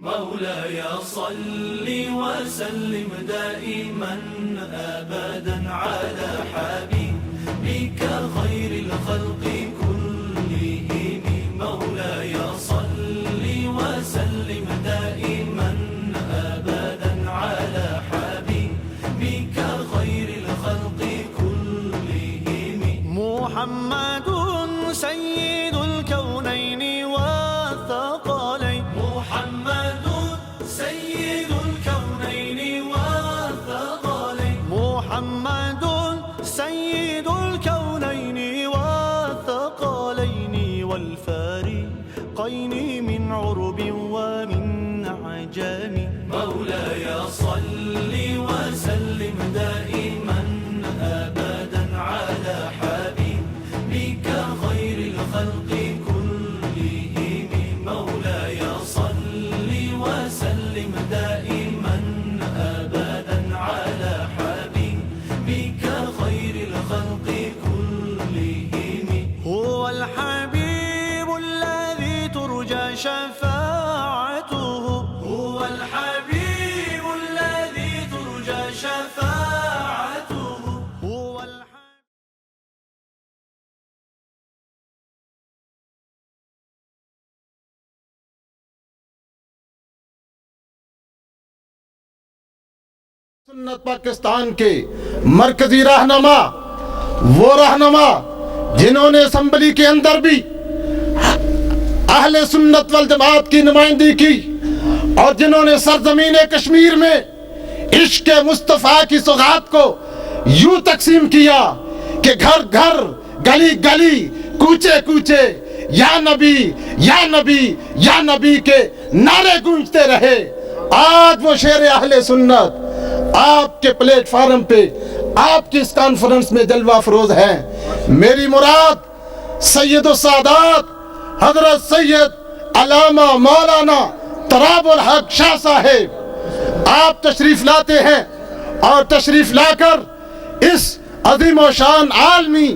مولاي صل وسلم دائما أبدا على حبيبك خير الخلق كلهم. مولاي صل وسلم دائما أبدا على حبيبك خير الخلق كلهم. محمد سيد الكونين والثقلين. محمد سيد الكونين والثقلين. محمد سيد الكونين والثقلين والفريقين من عرب ومن عجم. مولاي صل وسلم دائما أبدا على حبيبك خير الخلق كلهم. مولاي صل وسلم دائما أبدا على حبيبك خير الخلق كلهم. هو الحبيب الذي ترجى شفاعته. هو الحبيب الذي ترجى شفاعته. هو سنت پاکستان کے مرکزی رہنما، وہ رہنما جنہوں نے اسمبلی کے اندر بھی اہل سنت والجماعت کی نمائندگی کی اور جنہوں نے سرزمین کشمیر میں عشق مصطفیٰ کی سوغات کو یوں تقسیم کیا کہ گھر گھر گلی گلی کوچے کوچے یا نبی یا نبی یا نبی کے نعرے گونجتے رہے. آج وہ شیر اہل سنت آپ کے پلیٹ فارم پہ آپ کی اس کانفرنس میں جلوہ افروز ہیں. میری مراد سید السادات حضرت سید علامہ مولانا تراب الحق شاہ صاحب آپ تشریف لاتے ہیں اور تشریف لا کر اس عظیم و شان عالمی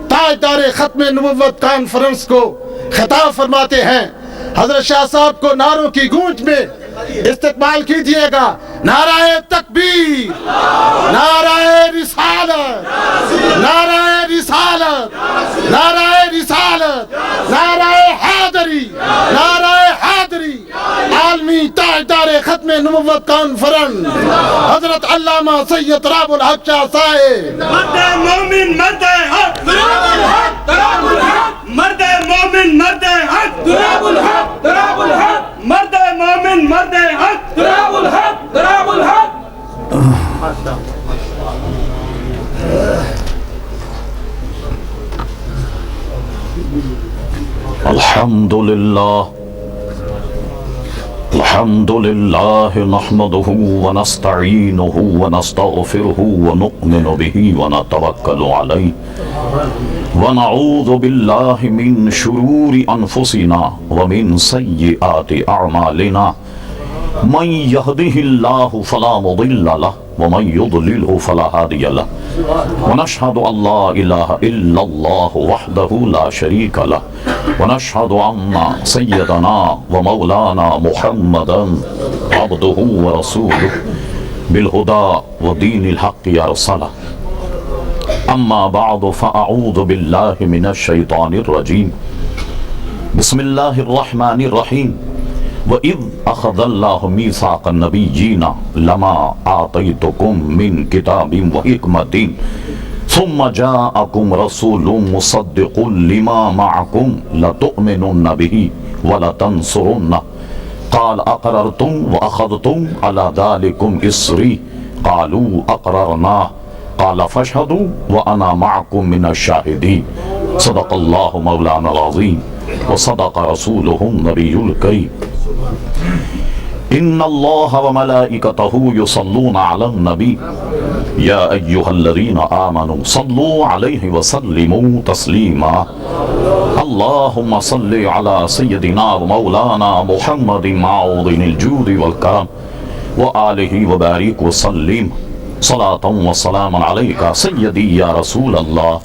تاجدار ختم نبوت کانفرنس کو خطاب فرماتے ہیں. حضرت شاہ صاحب کو نعروں کی گونج میں استقبال کیجئے گا. نعرہ تکبیر، نعرہ رسالت، نعرہ رسالت، نعرہ رسالت، نعرہ حیدری، نعرہ حیدری. عالمی تاجدار ختم نبوت کانفرنس حضرت علامہ سید تراب الحق شاہ صاحب. مرد مومن مرد حق، تراب الحق، تراب الحق. مرد مومن مرد حق، تراب الحق، تراب الحق. مرد مومن مرد حق، تراب الحق، تراب الحق. الحمد لله نحمده ونستعينه ونستغفره ونؤمن به ونتوكل عليه ونعوذ بالله من شرور أنفسنا ومن سيئات أعمالنا. من يهده الله فلا مضل له ومن يضلله فلا هادي له. ونشهد أن لا إله إلا الله وحده لا شريك له. ونشهد أن سيدنا ومولانا محمدا عبده ورسوله بالهدى ودين الحق يرسله. أما بعد فأعوذ بالله من الشيطان الرجيم. بسم الله الرحمن الرحيم. وَإِذْ أَخَذَ اللَّهُ مِيثَاقَ النَّبِيِّينَ لَمَا آتَيْتُكُم مِّن كِتَابٍ وَحِكْمَةٍ ثُمَّ جَاءَكُمْ رَسُولٌ مُصَدِّقٌ لِّمَا مَعَكُمْ لَتُؤْمِنُنَّ بِهِ وَلَتَنصُرُنَّهُ قَالَ أَقْرَرْتُمْ وَأَخَذْتُمْ عَلَى ذَلِكُمْ إِصْرِي قَالُوا أَقْرَرْنَا قَالَ فَاشْهَدُوا وَأَنَا مَعَكُمْ مِنَ الشَّاهِدِينَ. صدق الله مولانا العظيم وصدق رسوله النبي الكريم. إن الله وملائكته يصلون على النبي يا أيها الذين آمنوا صلوا عليه وسلموا تسليما. اللهم صل على سيدنا ومولانا محمد معوض الجود والكرم وآله وبارك وسلم صلاة وسلاما عليك سيدي يا رسول الله.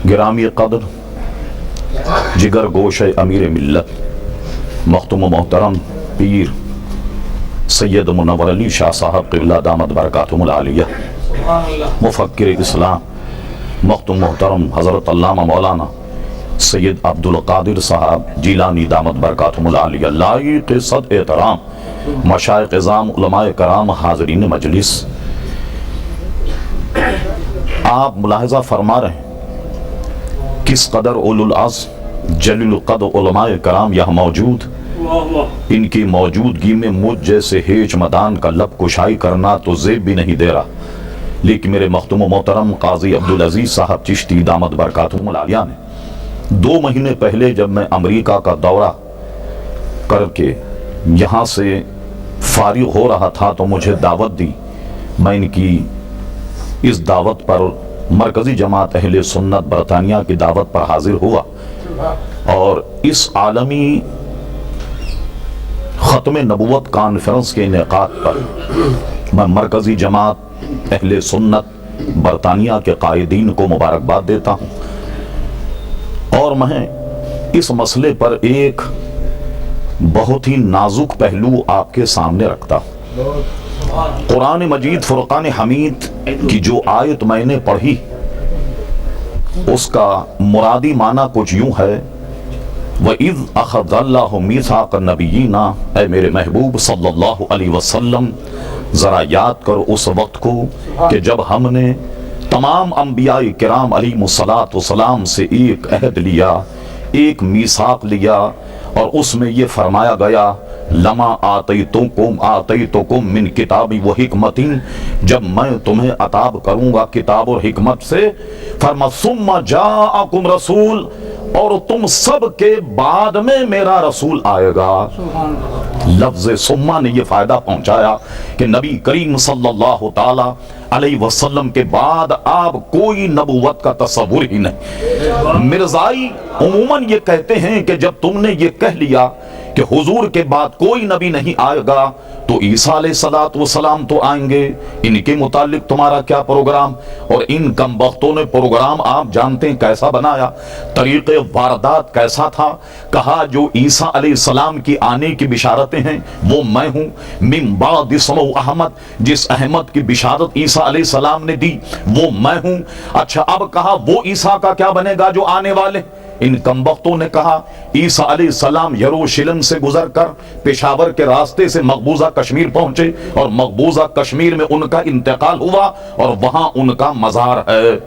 گرامی قدر جگر گوش امیر ملت مختوم محترم پیر سید منور علی شاہ صاحب قبلہ دامت برکاتہم العالیہ، مفکر اسلام مختوم محترم حضرت علامہ مولانا سید عبد القادر صاحب جیلانی دامت برکاتہم العالیہ، لائق صد احترام مشائخ اعظام علماء کرام حاضرین مجلس، آپ ملاحظہ فرما رہے ہیں کس قدر اولو العزم جلیل القدر علماء کرام یہاں موجود، ان کی موجودگی میں مجھ جیسے ہیچ مدان کا لب کشائی کرنا تو زیب بھی نہیں دے رہا، لیکن میرے مختوم محترم قاضی عبدالعزیز صاحب چشتی دامت برکاتہم العالیہ نے 2 مہینے پہلے جب میں امریکہ کا دورہ کر کے یہاں سے فارغ ہو رہا تھا تو مجھے دعوت دی، میں ان کی اس دعوت پر مرکزی جماعت اہل سنت برطانیہ کی دعوت پر حاضر ہوا، اور اس عالمی ختم نبوت کانفرنس کے انعقاد پر میں مرکزی جماعت اہل سنت برطانیہ کے قائدین کو مبارکباد دیتا ہوں، اور میں اس مسئلے پر ایک بہت ہی نازک پہلو آپ کے سامنے رکھتا ہوں۔ قرآن مجید فرقان حمید کی جو آیت میں نے پڑھی اس کا مرادی معنی کچھ یوں ہے، وَإِذْ أَخَذَ اللَّهُ مِيثَاقَ النَّبِيِّينَ، اے میرے محبوب صلی اللہ علیہ وسلم ذرا یاد کرو اس وقت کو کہ جب ہم نے تمام انبیاء کرام علیہ السلام سے ایک عہد لیا، ایک میثاق لیا، اور اس میں یہ فرمایا گیا لما آتیتکم من کتاب و حکمت، جب میں تمہیں عطا کروں گا کتاب اور حکمت سے، فرما ثم جاءکم رسول، اور تم سب کے بعد میں میرا رسول آئے گا۔ لفظ ثم نے یہ فائدہ پہنچایا کہ نبی کریم صلی اللہ تعالی علیہ وسلم کے بعد آپ کوئی نبوت کا تصور ہی نہیں۔ مرزائی عموماً یہ کہتے ہیں کہ جب تم نے یہ کہہ لیا کہ حضور کے بعد کوئی نبی نہیں آئے گا تو عیسیٰ علیہ السلام تو آئیں گے، ان کے متعلق تمہارا کیا پروگرام؟ اور ان کم بختوں نے پروگرام آپ جانتے ہیں کیسا بنایا، طریق واردات کیسا تھا، کہا جو عیسیٰ علیہ السلام کی آنے کی بشارتیں ہیں وہ میں ہوں، من بعد اسمہ احمد، جس احمد کی بشارت عیسیٰ علیہ السلام نے دی وہ میں ہوں۔ اچھا اب کہا وہ عیسیٰ کا کیا بنے گا جو آنے والے؟ ان کمبختوں نے کہا عیسیٰ علیہ السلام یروشلم سے گزر کر پشاور کے راستے سے مقبوضہ کشمیر پہنچے، اور مقبوضہ کشمیر میں ان کا انتقال ہوا اور وہاں ان کا مزار ہے۔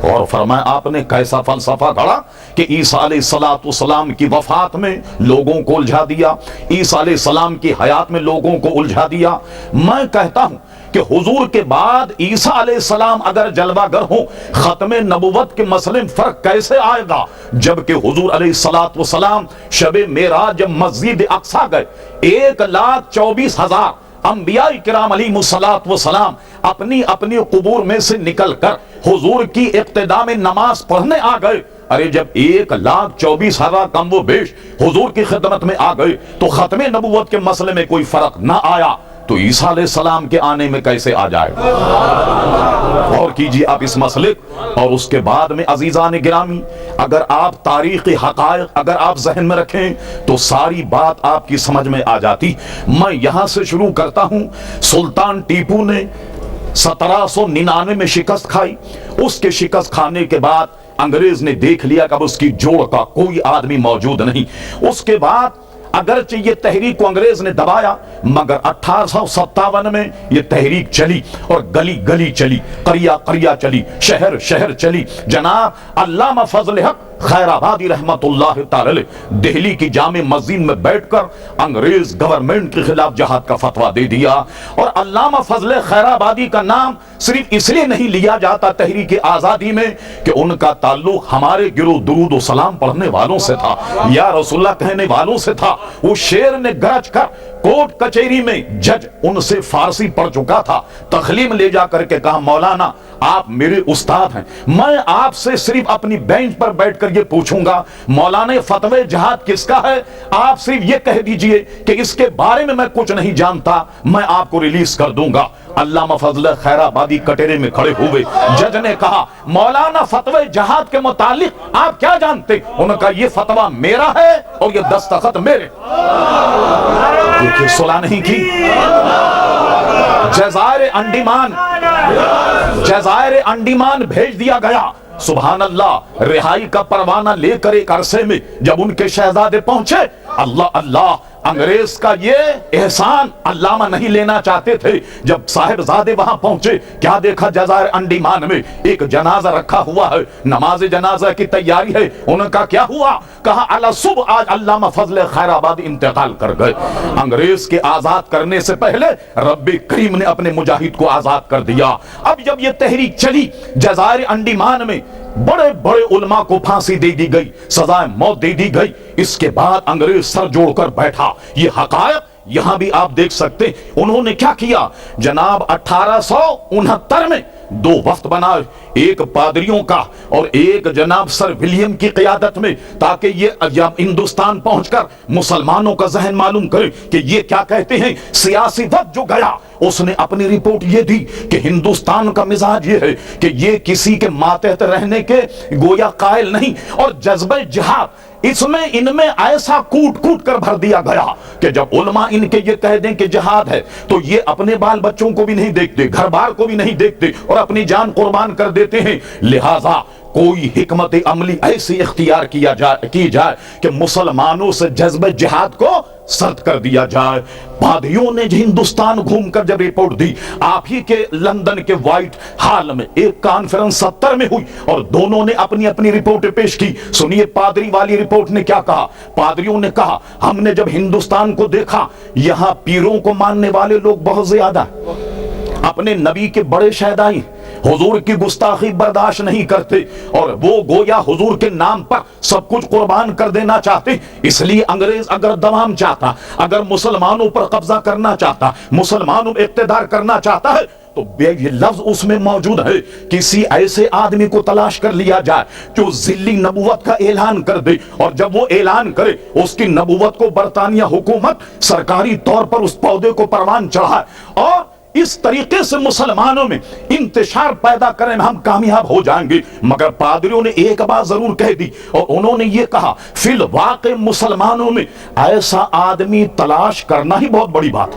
اور فرمایا آپ نے کیسا فلسفہ گھڑا کہ عیسیٰ علیہ السلام کی وفات میں لوگوں کو الجھا دیا، عیسیٰ علیہ السلام کی حیات میں لوگوں کو الجھا دیا۔ میں کہتا ہوں کہ حضور کے بعد عیسیٰ علیہ السلام اگر جلوہ گر ہوں، ختم نبوت کے مسئلے میں فرق کیسے آئے گا جبکہ حضور علیہ السلام شب معراج جب مسجد اقصی گئے 1,24,000 انبیاء کرام علیہ السلام اپنی اپنی قبور میں سے نکل کر حضور کی اقتداء میں نماز پڑھنے آ گئے۔ ارے جب 1,24,000 کم و بیش حضور کی خدمت میں آ گئے تو ختم نبوت کے مسئلے میں کوئی فرق نہ آیا تو عیسیٰ علیہ السلام کے آنے میں کیسے آ جائے؟ اور کیجئے آپ اس مسئلے اور اس کے بعد میں عزیزان گرامی، اگر آپ تاریخی حقائق اگر آپ ذہن میں رکھیں تو ساری بات آپ کی سمجھ میں آ جاتی۔ میں یہاں سے شروع کرتا ہوں۔ سلطان ٹیپو نے 1799 میں شکست کھائی، اس کے شکست کھانے کے بعد انگریز نے دیکھ لیا کہ اب اس کی جوڑ کا کوئی آدمی موجود نہیں۔ اس کے بعد اگرچہ یہ تحریک کو انگریز نے دبایا مگر 1857 میں یہ تحریک چلی اور گلی گلی چلی، قریہ قریہ چلی، شہر شہر چلی۔ جناب علامہ فضل حق خیر آبادی رحمت اللہ تعالی دہلی کی جامع مسجد میں بیٹھ کر انگریز گورنمنٹ کے خلاف جہاد کا فتویٰ دے دیا، اور علامہ فضل خیر آبادی کا نام صرف اس لیے نہیں لیا جاتا تحریک آزادی میں کہ ان کا تعلق ہمارے گروہ درود و سلام پڑھنے والوں سے تھا، یا رسول اللہ کہنے والوں سے تھا۔ وہ شیر نے گرج کر کوٹ کچہری میں جج ان سے فارسی پڑھ چکا تھا، تخلیم لے جا کر کے کہا مولانا آپ میرے استاد ہیں، میں آپ سے صرف اپنی بینچ پر بیٹھ کر یہ پوچھوں گا مولانا فتوی جہاد کس کا ہے، آپ صرف یہ کہہ دیجئے کہ اس کے بارے میں کچھ نہیں جانتا، میں آپ کو ریلیز کر دوں گا۔ علامہ فضل خیر آبادی کٹہرے میں کھڑے ہوئے، جج نے کہا مولانا فتوی جہاد کے متعلق آپ کیا جانتے؟ انہوں نے کہا یہ فتویٰ میرا ہے اور یہ دستخط میرے۔ دیکھیں صلح نہیں کی۔ جزائر انڈیمان بھیج دیا گیا، سبحان اللہ، رہائی کا پروانہ لے کر ایک عرصے میں جب ان کے شہزادے پہنچے، اللہ اللہ، انگریز کا یہ احسان علامہ نہیں لینا چاہتے تھے۔ جب صاحبزادے وہاں پہنچے، کیا دیکھا جزائر انڈیمان میں ایک جنازہ رکھا ہوا ہے، نماز جنازہ کی تیاری ہے۔ انہوں نے کہا کیا ہوا؟ کہا علی صبح آج علامہ فضل خیر آبادی انتقال کر گئے۔ انگریز کے آزاد کرنے سے پہلے رب کریم نے اپنے مجاہد کو آزاد کر دیا۔ اب جب یہ تحریک چلی، جزائر انڈیمان میں بڑے بڑے علماء کو پھانسی دے دی گئی، سزائے موت دے دی گئی۔ اس کے بعد انگریز سر جوڑ کر بیٹھا۔ یہ حقائق یہاں بھی آپ دیکھ سکتے ہیں۔ انہوں نے کیا کیا جناب؟ 1869 میں دو وفد بنائے، ایک پادریوں کا اور ایک جناب سر ولیم کی قیادت میں، تاکہ یہ ہندوستان پہنچ کر مسلمانوں کا ذہن معلوم کرے کہ یہ کیا کہتے ہیں۔ سیاسی وقت جو گیا، اس نے اپنی رپورٹ یہ دی کہ ہندوستان کا مزاج یہ ہے کہ یہ کسی کے ماتحت رہنے کے گویا قائل نہیں، اور جذبہ جہاد اس میں ان میں ایسا کوٹ کوٹ کر بھر دیا گیا کہ جب علماء ان کے یہ کہہ دیں کہ جہاد ہے تو یہ اپنے بال بچوں کو بھی نہیں دیکھتے، گھر بار کو بھی نہیں دیکھتے اور اپنی جان قربان کر دیتے ہیں۔ لہذا کوئی حکمت عملی ایسی اختیار کی جائے کہ مسلمانوں سے جذبہ جہاد کو سرد کر دیا جائے۔ پادریوں نے ہندوستان گھوم کر جب رپورٹ دی، آپ ہی کے لندن کے وائٹ ہال میں ایک کانفرنس 70 میں ہوئی اور دونوں نے اپنی اپنی رپورٹ پیش کی۔ سنیے پادری والی رپورٹ نے کیا کہا۔ پادریوں نے کہا ہم نے جب ہندوستان کو دیکھا، یہاں پیروں کو ماننے والے لوگ بہت زیادہ، اپنے نبی کے بڑے شہدائی حضور کی گستاخی برداشت نہیں کرتے، اور وہ گویا حضور کے نام پر سب کچھ قربان کر دینا چاہتے۔ اس لیے انگریز اگر دوام چاہتا، اگر مسلمانوں پر قبضہ کرنا چاہتا، مسلمانوں پر اقتدار کرنا چاہتا ہے، تو یہ لفظ اس میں موجود ہے، کسی ایسے آدمی کو تلاش کر لیا جائے جو ذلی نبوت کا اعلان کر دے، اور جب وہ اعلان کرے اس کی نبوت کو برطانیہ حکومت سرکاری طور پر اس پودے کو پروان چڑھائے، اور اس طریقے سے مسلمانوں میں انتشار پیدا کرنے میں ہم کامیاب ہو جائیں گے۔ مگر پادریوں نے ایک بات ضرور کہہ دی، اور انہوں نے یہ کہا فی الواقع مسلمانوں میں ایسا آدمی تلاش کرنا ہی بہت بڑی بات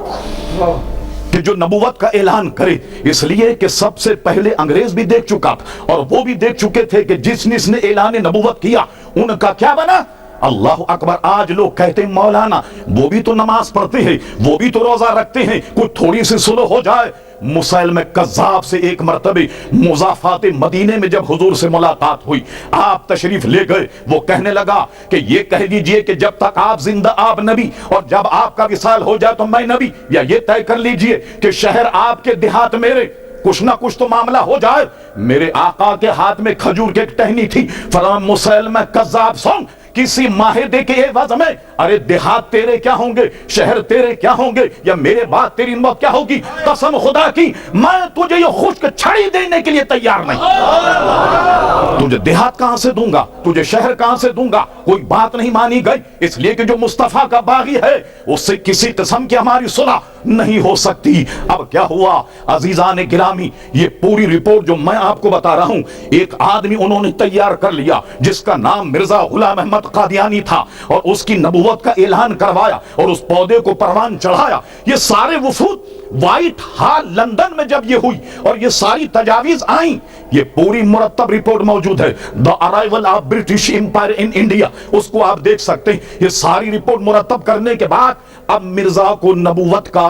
کہ جو نبوت کا اعلان کرے، اس لیے کہ سب سے پہلے انگریز بھی دیکھ چکا تھا اور وہ بھی دیکھ چکے تھے کہ جس نے اعلان نبوت کیا ان کا کیا بنا۔ اللہ اکبر، آج لوگ کہتے ہیں مولانا وہ بھی تو نماز پڑھتے ہیں، وہ بھی تو روزہ رکھتے ہیں، کچھ تھوڑی سی سلو ہو جائے۔ مسیلمہ کذاب سے ایک مرتبہ مضافات مدینے میں جب حضور سے ملاقات ہوئی، آپ تشریف لے گئے، وہ کہنے لگا کہ یہ کہہ دیجئے کہ جب تک آپ زندہ آپ نبی، اور جب آپ کا وصال ہو جائے تو میں نبی، یا یہ طے کر لیجئے کہ شہر آپ کے دیہات میرے، کچھ نہ کچھ تو معاملہ ہو جائے۔ میرے آقا کے ہاتھ میں کھجور کی ایک ٹہنی تھی، فرمایا مسیلمہ کذاب سن، کسی معاہدے کے عوض میں، ارے دیہات تیرے کیا ہوں گے، شہر تیرے کیا ہوں گے، یا میرے بعد تیری موت کیا ہوگی، قسم خدا کی میں تجھے یہ خشک چھڑی دینے کے لیے تیار نہیں۔ تجھے دیہات کہاں سے دوں گا، تجھے شہر کہاں سے دوں گا، کوئی بات نہیں مانی گئی، اس لیے کہ جو مصطفیٰ کا باغی ہے اس سے کسی قسم کی ہماری صلح نہیں ہو سکتی۔ اب کیا ہوا عزیزان گرامی، یہ پوری رپورٹ جو میں آپ کو بتا رہا ہوں، ایک آدمی انہوں نے تیار کر لیا جس کا نام مرزا غلام احمد قادیانی تھا، اور اس کی نبوت کا اعلان کروایا اور اس پودے کو پروان چڑھایا۔ یہ سارے وفود وائٹ ہال لندن میں جب یہ ہوئی اور یہ ساری تجاویز آئیں، یہ پوری مرتب رپورٹ موجود ہے، The Arrival of British Empire in India، اس کو آپ دیکھ سکتے ہیں۔ یہ ساری رپورٹ مرتب کرنے کے بعد اب مرزا کو نبوت کا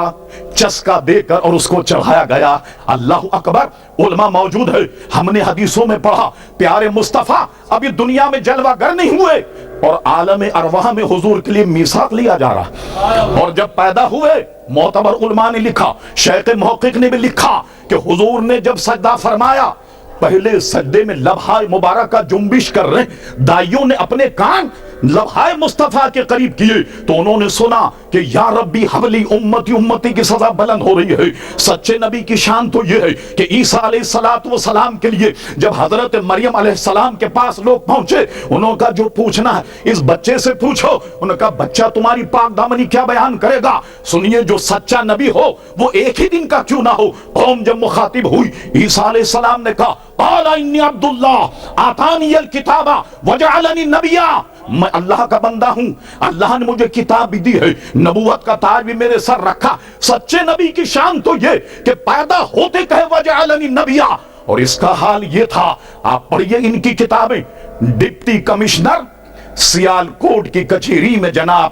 چسکا دے کر اور اس کو چڑھایا گیا۔ اللہ اکبر، علماء موجود ہے، ہم نے حدیثوں میں پڑھا پیارے مصطفیٰ ابھی دنیا میں جلوہ گر نہیں ہوئے اور عالم ارواح میں حضور کے لیے میثاق لیا جا رہا، اور جب پیدا ہوئے معتبر علماء نے لکھا، شیخ محقق نے بھی لکھا کہ حضور نے جب سجدہ فرمایا، پہلے سجدے میں لبہائے مبارکہ جنبش کر رہے، دائیوں نے اپنے کان لبہائے مصطفیٰ کے قریب کیے تو انہوں نے سنا کہ یا ربی حبلی امتی، امتی کی سزا بلند ہو رہی ہے۔ سچے نبی کی شان تو یہ ہے کہ عیسیٰ علیہ السلام کے لیے جب حضرت مریم علیہ السلام کے پاس لوگ پہنچے، انہوں کا جو پوچھنا ہے اس بچے سے پوچھو۔ انہوں نے کہا بچہ تمہاری پاک دامنی کیا بیان کرے گا؟ سنیے، جو سچا نبی ہو وہ ایک ہی دن کا کیوں نہ ہو۔ قوم جب مخاطب ہوئی، عیسیٰ علیہ السلام نے کہا قال انی عبد اللہ آتانی الکتاب وجعلنی نبیا، میں اللہ کا بندہ ہوں، اللہ نے مجھے کتاب بھی دی ہے، نبوت کا تاج بھی میرے سر رکھا۔ سچے نبی کی شان تو یہ کہ پیدا ہوتے کہے وجعلنی نبیا، اور اس کا حال یہ تھا۔ آپ پڑھیے ان کی کتابیں۔ ڈپٹی کمشنر سیال کوٹ کی کچہری میں جناب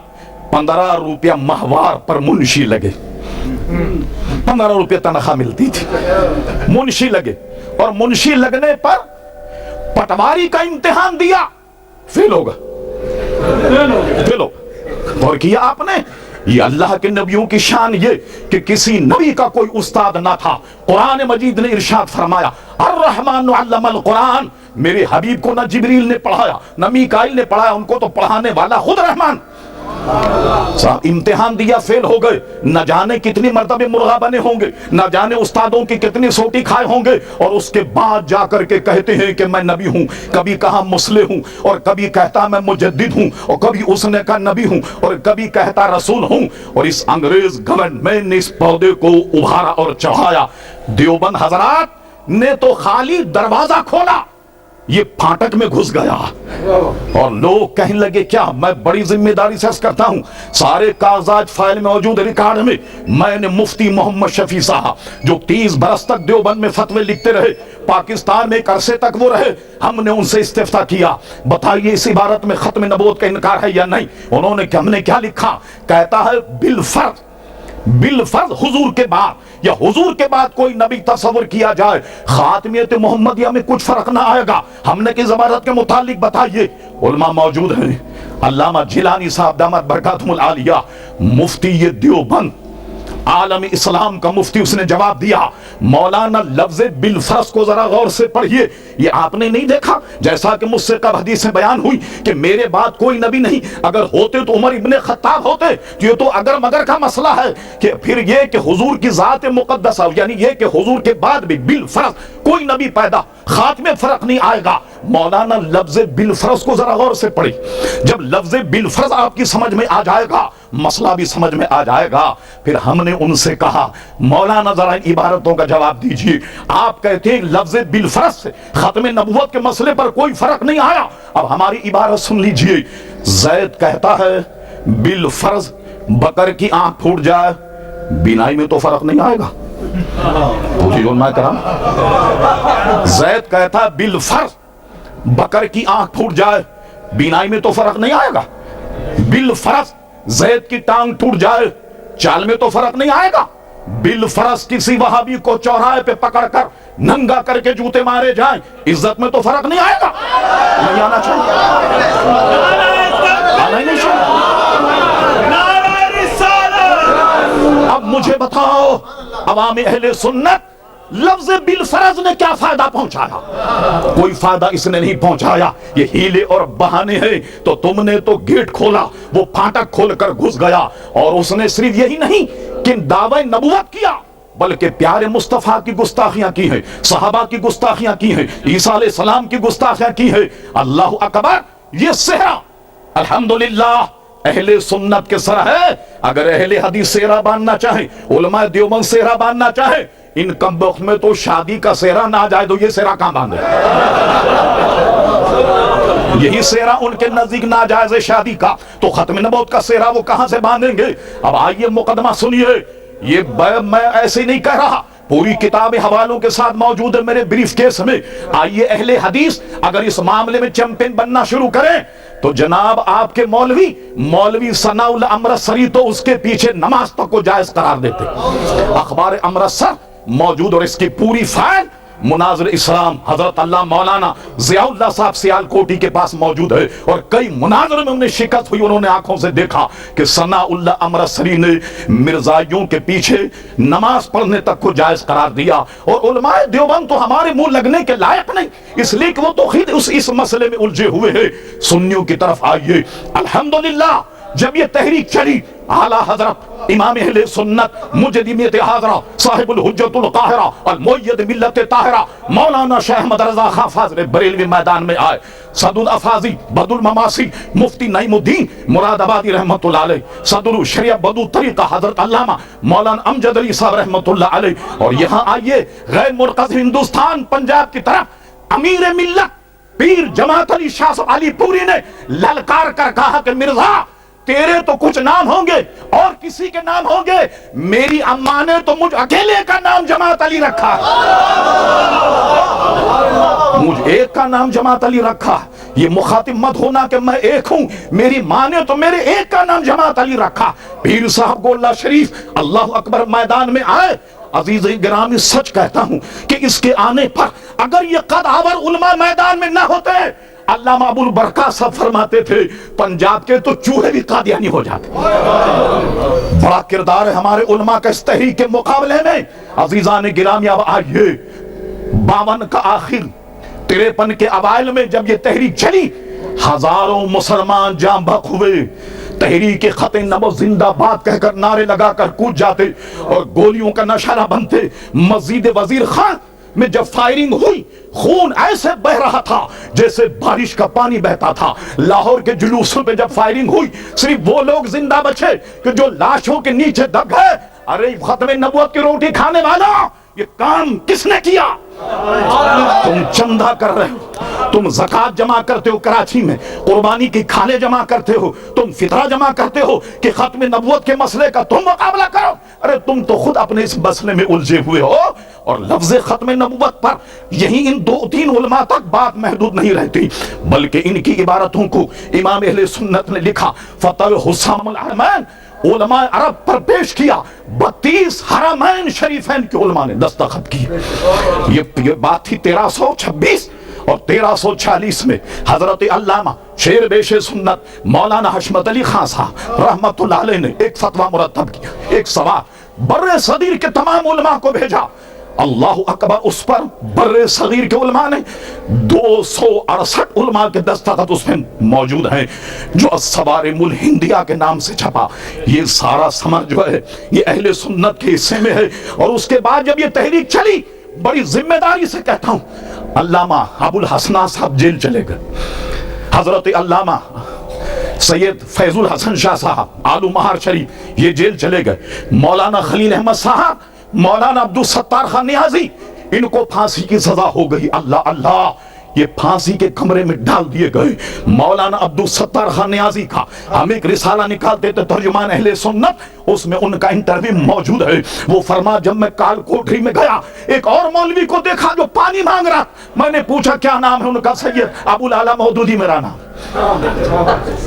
15 روپیہ ماہوار پر منشی لگے، 15 روپیہ تنخواہ ملتی تھی، منشی لگے، اور منشی لگنے پر پٹواری کا امتحان دیا، فیل ہوگا، فیل ہوگا۔ اور کیا آپ نے؟ یہ اللہ کے نبیوں کی شان یہ کہ کسی نبی کا کوئی استاد نہ تھا۔ قرآن مجید نے ارشاد فرمایا الرحمن علم القرآن، میرے حبیب کو نہ جبریل نے پڑھایا نہ میکائیل نے پڑھایا، ان کو تو پڑھانے والا خود رحمان۔ صاحب امتحان دیا، فیل ہو گئے، نہ جانے کتنی مرتبہ مرغا بنے ہوں گے، نہ جانے استادوں کی کتنی سوٹی کھائے ہوں گے، اور اس کے بعد جا کر کے کہتے ہیں کہ میں نبی ہوں، کبھی کہا مصلح ہوں، اور کبھی کہتا میں مجدد ہوں، اور کبھی اس نے کہا نبی ہوں، اور کبھی کہتا رسول ہوں۔ اور اس انگریز گورنمنٹ نے اس پودے کو ابھارا اور چڑھایا۔ دیوبند حضرات نے تو خالی دروازہ کھولا، یہ پھاٹک میں گھس گیا، اور لوگ کہنے لگے کیا؟ میں بڑی ذمہ داری سے عرض کرتا ہوں، سارے کاغذات فائل میں موجود، ریکارڈ میں نے مفتی محمد شفیع صاحب جو 30 برس تک دیوبند میں فتوے لکھتے رہے، پاکستان میں ایک عرصے تک وہ رہے، ہم نے ان سے استفتاء کیا، بتائیے اس عبارت میں ختم نبوت کا انکار ہے یا نہیں؟ انہوں نے کہ ہم نے کیا لکھا؟ کہتا ہے بالفرض حضور کے بعد یا حضور کے بعد کوئی نبی تصور کیا جائے، خاتمیت محمدیہ میں کچھ فرق نہ آئے گا۔ ہم نے کس عبارت کے متعلق بتائیے؟ علماء موجود ہیں، علامہ جیلانی صاحب دامت برکاتہم العالیہ، مفتی دیوبند، عالم اسلام کا مفتی، اس نے جواب دیا مولانا لفظ بالفرض کو ذرا غور سے پڑھیے، یہ آپ نے نہیں دیکھا جیسا کہ مجھ سے کب حدیث میں بیان ہوئی کہ میرے بعد کوئی نبی نہیں، اگر ہوتے تو عمر ابن خطاب ہوتے۔ یہ تو اگر مگر کا مسئلہ ہے کہ پھر یہ کہ حضور کی ذات مقدسہ، یعنی یہ کہ حضور کے بعد بھی بالفرض کوئی نبی پیدا، خاتمے فرق نہیں آئے گا۔ مولانا لفظ بالفرض کو ذرا غور سے پڑھی، جب لفظ بالفرض آپ کی سمجھ میں آ جائے گا، مسئلہ بھی سمجھ میں آ جائے گا۔ پھر ہم نے ان سے کہا مولانا ذرا ان عبارتوں کا جواب دیجئے، آپ کہتے ہیں لفظ بالفرض سے ختم نبوت کے مسئلے پر کوئی فرق نہیں آیا، اب ہماری عبارت سن لیجئے۔ زید کہتا ہے بالفرض بکر کی آنکھ پھوٹ جائے، بینائی میں تو فرق نہیں آئے گا، علماء کرام۔ زید کہتا ہے بالفرض بکر کی آنکھ پھوٹ جائے، بینائی میں تو فرق نہیں آئے گا۔ بالفرض زید کی ٹانگ ٹوٹ جائے، چال میں تو فرق نہیں آئے گا۔ بالفرض کسی وہابی کو چوراہے پہ پکڑ کر ننگا کر کے جوتے مارے جائیں، عزت میں تو فرق نہیں آئے گا۔ نہیں آنا چاہیے، آنا ہی نہیں چاہیے۔ اب مجھے بتاؤ عوام اہل سنت، لفظ بالفرض نے کیا فائدہ پہنچایا؟ کوئی فائدہ اس نے نہیں پہنچایا، یہ ہیلے اور بہانے ہیں۔ تو تم نے تو گیٹ کھولا، وہ پھاٹک کھول کر گھس گیا، اور اس نے صرف یہی نہیں کہ دعوی نبوت کیا بلکہ پیارے مصطفیٰ کی گستاخیاں کی ہیں، صحابہ کی گستاخیاں کی ہیں، عیسیٰ علیہ السلام کی گستاخیاں کی ہیں۔ اللہ اکبر، یہ صحرا الحمدللہ اہل سنت کے سر ہے۔ اگر اہل حدیث صحرا باندھنا چاہیں، علماء دیوبند صحرا باندھنا چاہیں، ان کم وقت میں تو شادی کا صحرا نہ جائے تو یہ صحرا کہاں باندھے؟ یہی صحرا ان کے نزدیک ناجائز ہے شادی کا، تو ختم نبوت کا صحرا وہ کہاں سے باندھیں گے؟ اب آئیے مقدمہ سنیے، یہ میں ایسے نہیں کہہ رہا، پوری کتاب حوالوں کے ساتھ موجود ہے میرے بریف کیس میں۔ آئیے اہل حدیث اگر اس معاملے میں چیمپئن بننا شروع کریں تو جناب آپ کے مولوی ثناء اللہ امرتسری تو اس کے پیچھے نماز تک کو جائز قرار دیتے۔ اخبار امرتسر موجود اور اس کی پوری فائل مناظر اسلام حضرت اللہ مولانا ضیاء اللہ صاحب سیال کوٹی کے پاس موجود ہے، اور کئی مناظر میں انہیں شکست ہوئی، انہوں نے آنکھوں سے دیکھا کہ ثناء اللہ امرتسری نے مرزائیوں کے پیچھے نماز پڑھنے تک کو جائز قرار دیا، اور علماء دیوبند تو ہمارے منہ لگنے کے لائق نہیں، اس لیے کہ وہ تو خود اس مسئلے میں الجھے ہوئے ہیں۔ سنیوں کی طرف آئیے، الحمدللہ جب یہ تحریک چلی، اعلیٰ حضرت امام اہل سنت مجد ملت حاضرہ صاحب الحجت القاہرہ المؤید ملت طاہرہ مولانا شیخ احمد رضا خان فاضل بریلوی میدان میں آئے، صدر الافاضی بدر المماسی مفتی نعیم الدین مراد آبادی رحمت اللہ علیہ، صدر الشریعہ بدو طریقہ حضرت علامہ مولانا امجد علی صاحب رحمت اللہ علیہ، اور یہاں آئیے غیر مرکز ہندوستان پنجاب کی طرف امیر ملت پیر جماعت علی شاہ صاحب علی پوری نے للکار کر کہا کہ مرزا تیرے تو کچھ نام ہوں گے اور کسی کے نام ہوں گے، میری اماں نے تو مجھ اکیلے کا نام جماعت علی رکھا ہے، مجھ ایک کا نام جماعت علی رکھا ہے، یہ مخاطب مت ہونا کہ میں ایک ہوں، میری ماں نے تو میرے ایک کا نام جماعت علی رکھا۔ پیر صاحب گولہ شریف اللہ اکبر میدان میں آئے۔ عزیز گرامی سچ کہتا ہوں کہ اس کے آنے پر اگر یہ قد آور علماء میدان میں نہ ہوتے، علامہ ابو البرکات صاحب فرماتے تھے پنجاب کے تو چوہے بھی قادیانی ہو جاتے۔ بڑا کردار ہے ہمارے علماء کا اس تحریک کے مقابلے میں۔ عزیزان گرامی اب آئیے 52 کا آخر 53 کے اوائل میں جب یہ تحریک چلی، ہزاروں مسلمان جاں بحق ہوئے، تحریک خط نبو زندہ باد کہہ کر نعرے لگا کر کود جاتے اور گولیوں کا نشانہ بنتے۔ مسجد وزیر خان میں جب فائرنگ ہوئی، خون ایسے بہ رہا تھا جیسے بارش کا پانی بہتا تھا۔ لاہور کے جلوسوں پہ جب فائرنگ ہوئی، صرف وہ لوگ زندہ بچے کہ جو لاشوں کے نیچے دب گئے۔ ارے ختم نبوت کی روٹی کھانے والا، یہ کام کس نے کیا؟ تم چندہ کر رہے ہو، تم زکوٰۃ جمع کرتے ہو کراچی میں، قربانی کی کھالیں جمع کرتے ہو، تم فطرہ جمع کرتے ہو کہ ختم نبوت کے مسئلے کا تم مقابلہ کرو۔ ارے تم تو خود اپنے اس مسئلے میں الجھے ہوئے ہو، اور لفظ ختم نبوت پر یہی ان 2-3 علماء تک بات محدود نہیں رہتی، بلکہ ان کی عبارتوں کو امام اہل سنت نے لکھا، فتح حسام الحرمین علماء عرب پر پیش کیا، 32 حرمین شریفین کے علماء نے دستخط کی۔ یہ بات تھی 1326 اور 1346 میں حضرت علامہ شیر بیش سنت مولانا حشمت علی خان صاحب رحمت اللہ علیہ نے ایک فتویٰ مرتب کیا، ایک سوال بر صغیر کے تمام علماء کو بھیجا۔ اللہ اکبر، اس پر بر صغیر کے علماء نے 268 علماء کے دستخط اس میں موجود ہیں، جو الصوارم الہندیہ کے نام سے چھپا۔ یہ سارا ثمر جو ہے یہ اہل سنت کے حصے میں ہے۔ اور اس کے بعد جب یہ تحریک چلی، بڑی ذمہ داری سے کہتا ہوں، علامہ ابو الحسنہ صاحب جیل چلے گئے، حضرت علامہ سید فیض الحسن شاہ صاحب آلو مہار شریف یہ جیل چلے گئے، مولانا خلیل احمد صاحب، مولانا عبدالستار خان نیازی، ان کو پھانسی کی سزا ہو گئی۔ اللہ اللہ، یہ پھانسی کے کمرے میں ڈال دیے گئے۔ مولانا عبدالستار خان نیازی کا ہم ایک رسالہ نکالتے تھے ترجمان اہل سنت، اس میں ان کا انٹرویو موجود ہے۔ وہ فرما جب میں کال کوٹری میں گیا، ایک اور مولوی کو دیکھا جو پانی مانگ رہا، میں نے پوچھا کیا نام ہے ان کا؟ سید ابو العلا مودودی میرا نام۔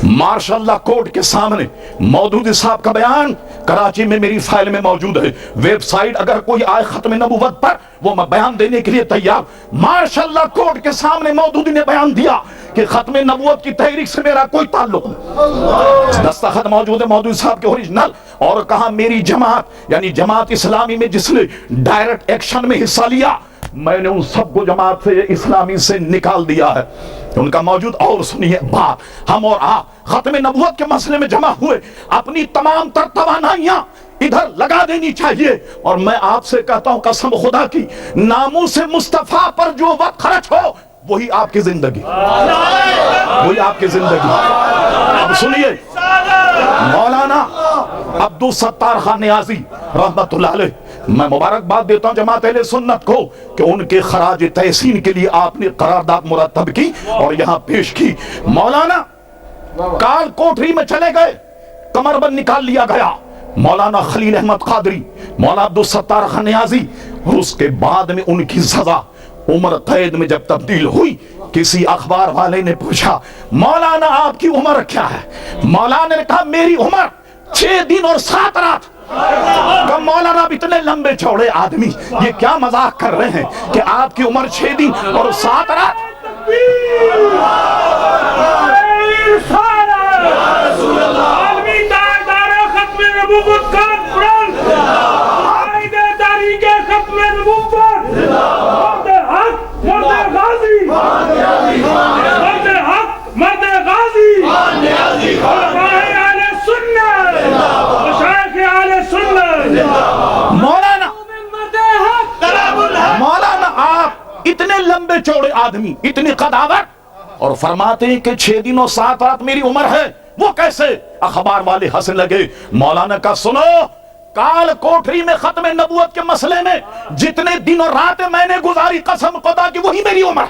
ماشاء اللہ کورٹ کے سامنے مودودی صاحب کا بیان کراچی میں میری فائل میں موجود ہے، ویب سائٹ اگر کوئی آئے ختم نبوت پر وہ میں بیان دینے کے لیے تیار۔ ماشاء اللہ کورٹ کے سامنے مودودی نے بیان دیا کہ ختم نبوت کی تحریک سے میرا کوئی تعلق نہیں، دستخط موجود ہے مودودی صاحب کے اوریجنل، اور کہا میری جماعت یعنی جماعت اسلامی میں جس نے ڈائریکٹ ایکشن میں حصہ لیا، میں نے ان سب کو جماعت سے اسلامی سے نکال دیا ہے، ان کا موجود۔ اور سنیے بات، ہم اور آپ ختم نبوت کے مسئلے میں جمع ہوئے، اپنی تمام تر توانائیاں ادھر لگا دینی چاہیے، اور میں آپ سے کہتا ہوں قسم خدا کی، ناموس مصطفیٰ پر جو وقت خرچ ہو وہی آپ کی زندگی، وہی آپ کی زندگی۔ اب سنیے مولانا عبدالستار خان نیازی رحمت اللہ علیہ، میں مبارکباد دیتا ہوں جماعت اہل سنت کو کہ ان کے خراج تحسین کے لیے آپ نے قرارداد مرتب کی اور یہاں پیش کی۔ مولانا کال کوٹری میں چلے گئے، کمر بند نکال لیا گیا، مولانا خلیل احمد قادری، مولانا عبدالستار خان نیازی، اور اس کے بعد میں ان کی سزا عمر قید میں جب تبدیل ہوئی، کسی اخبار والے نے پوچھا مولانا آپ کی عمر کیا ہے؟ مولانا نے کہا میری عمر 6 دن اور 7 رات. کہ مولانا اب اتنے لمبے چوڑے آدمی یہ کیا مذاق کر رہے ہیں کہ آپ کی عمر 6 دن اور 7 رات. عالمی دائرہ ختم نبوت کانفرنس عائد تاریخ ختم نبوت مرد حق مرد غازی مرد حق مرد غازی مشائخ اہل سنت مشائخ اہل سنت مولانا آپ اتنے لمبے چوڑے آدمی اتنی قداوت اور فرماتے ہیں کہ 6 دن اور 7 رات میری عمر ہے. وہ کیسے؟ اخبار والے ہنسنے لگے. مولانا کا سنو کال کوٹری میں ختم نبوت کے مسئلے میں جتنے دن اور راتیں میں نے گزاری قسم خدا کی وہی میری عمر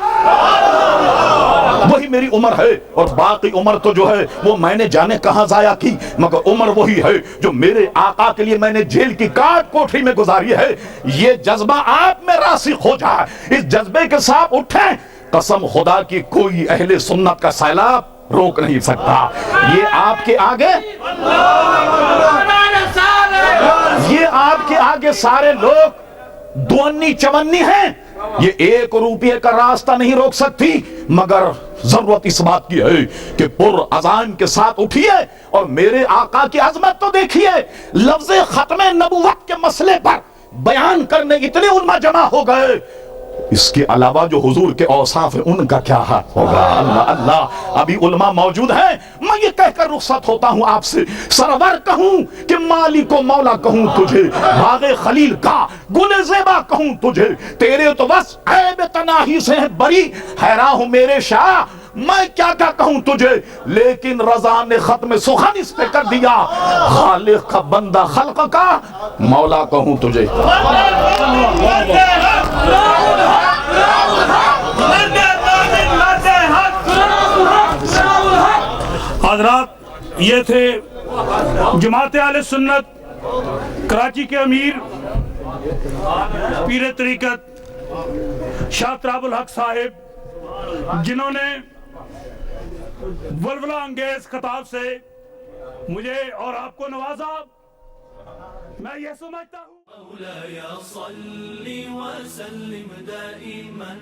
وہی میری عمر ہے. اور باقی عمر تو جو ہے وہ میں نے جانے کہاں ضائع کی مگر عمر وہی ہے جو میرے آقا کے لیے میں نے جیل کی کاٹ کوٹری میں گزاری ہے. یہ جذبہ آپ میں راسخ ہو جائے اس جذبے کے ساتھ اٹھیں قسم خدا کی کوئی اہل سنت کا سیلاب روک نہیں سکتا. یہ آپ کے آگے سارے لوگ دونی چونی ہیں. یہ 1 روپے کا راستہ نہیں روک سکتی مگر ضرورت اس بات کی ہے کہ پر عزائم کے ساتھ اٹھیے اور میرے آقا کی عظمت تو دیکھیے. لفظ ختم نبوت کے مسئلے پر بیان کرنے اتنے علماء جمع ہو گئے. اس کے علاوہ جو حضور کے اوصاف ہیں ان کا کیا حال ہوگا. اللہ اللہ ابھی علماء موجود ہیں. میں یہ کہہ کر رخصت ہوتا ہوں آپ سے. سرور کہوں کہ مالک و مولا کہوں تجھے باغ خلیل کا گل زیبا کہوں تجھے تیرے تو بس عیب تناہی سے ہے بری حیران ہوں میرے شاہ میں کیا کہوں تجھے. لیکن رضا نے ختم سخن اس پہ کر دیا خالق کا بندہ خلق کا مولا کہوں تجھے. حضرات یہ تھے جماعت اہل سنت کراچی کے امیر پیر طریقت شاہ تراب الحق صاحب جنہوں نے ولولہ انگیز خطاب سے مجھے اور آپ کو نوازا. میں یہ سمجھتا ہوں مولاي صل وسلم دائما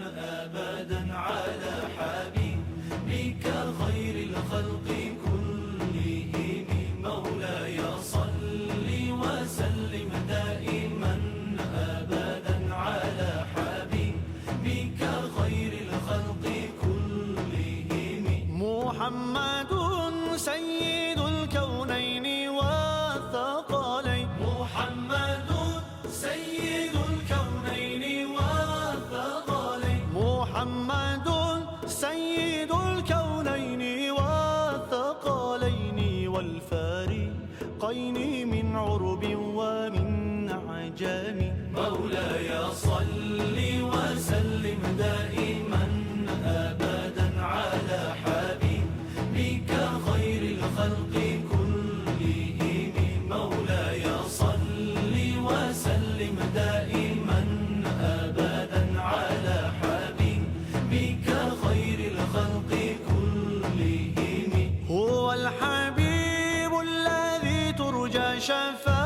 أبدا على حبيبك خير الخلق كلهم. مولاي صل وسلم دائما أبدا على حبيبك خير الخلق كلهم. محمد سيد الكونين والثقلين. محمد سيد الكونين والثقلين. محمد سيد الكونين والثقلين والفارقين من عرب ومن عجم. مولاي صل وسلم دائما أبدا على حبيبك خير الخلق كلهم. مولاي صل وسلم دائما أبدا على حبيبك خير الخلق كلهم. هو الحبيب الذي ترجى شفاعته